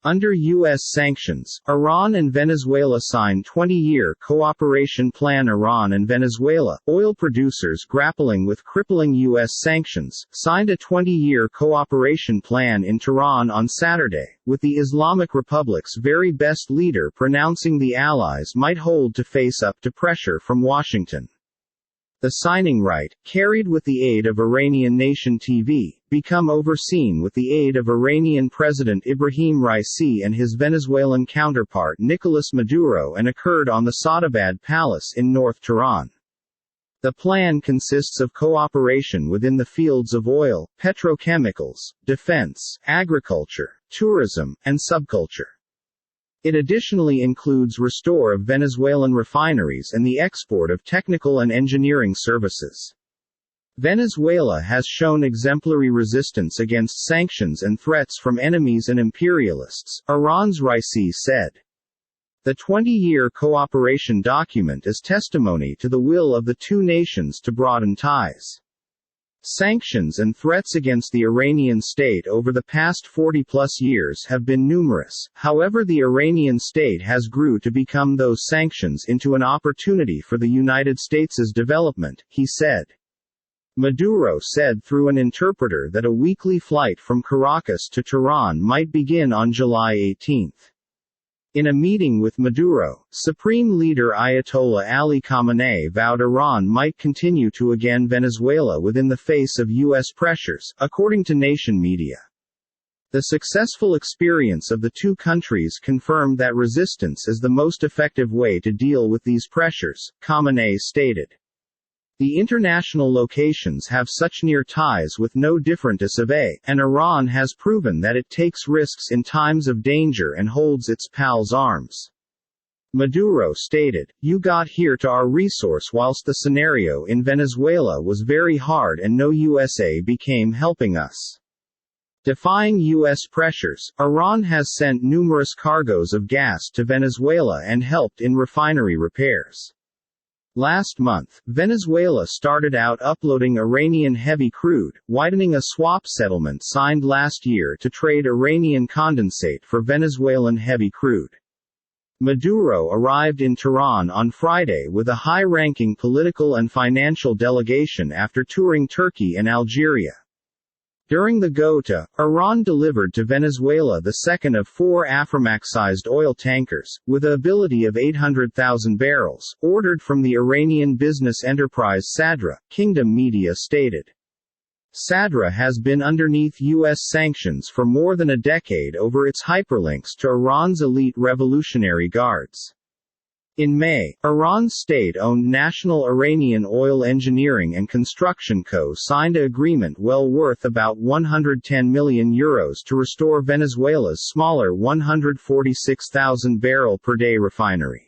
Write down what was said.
Under U.S. sanctions, Iran and Venezuela sign 20-year cooperation plan. Iran and Venezuela, oil producers grappling with crippling U.S. sanctions, signed a 20-year cooperation plan in Tehran on Saturday, with the Islamic Republic's very best leader pronouncing the allies might hold to face up to pressure from Washington. The signing rite, carried with the aid of Iranian Nation TV, become overseen with the aid of Iranian President Ibrahim Raisi and his Venezuelan counterpart Nicolas Maduro, and occurred on the Sadabad Palace in North Tehran. The plan consists of cooperation within the fields of oil, petrochemicals, defense, agriculture, tourism, and subculture. It additionally includes restore of Venezuelan refineries and the export of technical and engineering services. Venezuela has shown exemplary resistance against sanctions and threats from enemies and imperialists, Iran's Raisi said. The 20-year cooperation document is testimony to the will of the two nations to broaden ties. Sanctions and threats against the Iranian state over the past 40-plus years have been numerous. However, the Iranian state has grew to become those sanctions into an opportunity for the United States' development, he said. Maduro said through an interpreter that a weekly flight from Caracas to Tehran might begin on July 18. In a meeting with Maduro, Supreme Leader Ayatollah Ali Khamenei vowed Iran might continue to again Venezuela within the face of U.S. pressures, according to Nation media. The successful experience of the two countries confirmed that resistance is the most effective way to deal with these pressures, Khamenei stated. The international locations have such near ties with no different as of A, and Iran has proven that it takes risks in times of danger and holds its pals' arms. Maduro stated, "You got here to our resource whilst the scenario in Venezuela was very hard and no USA became helping us." Defying U.S. pressures, Iran has sent numerous cargoes of gas to Venezuela and helped in refinery repairs. Last month, Venezuela started out uploading Iranian heavy crude, widening a swap settlement signed last year to trade Iranian condensate for Venezuelan heavy crude. Maduro arrived in Tehran on Friday with a high-ranking political and financial delegation after touring Turkey and Algeria. During the go-to, Iran delivered to Venezuela the second of 4 Aframax-sized oil tankers, with a ability of 800,000 barrels, ordered from the Iranian business enterprise Sadra, Kingdom media stated. Sadra has been underneath U.S. sanctions for more than a decade over its hyperlinks to Iran's elite Revolutionary Guards. In May, Iran's state-owned National Iranian Oil Engineering and Construction Co. signed an agreement well worth about €110 million to restore Venezuela's smaller 146,000 barrel per day refinery.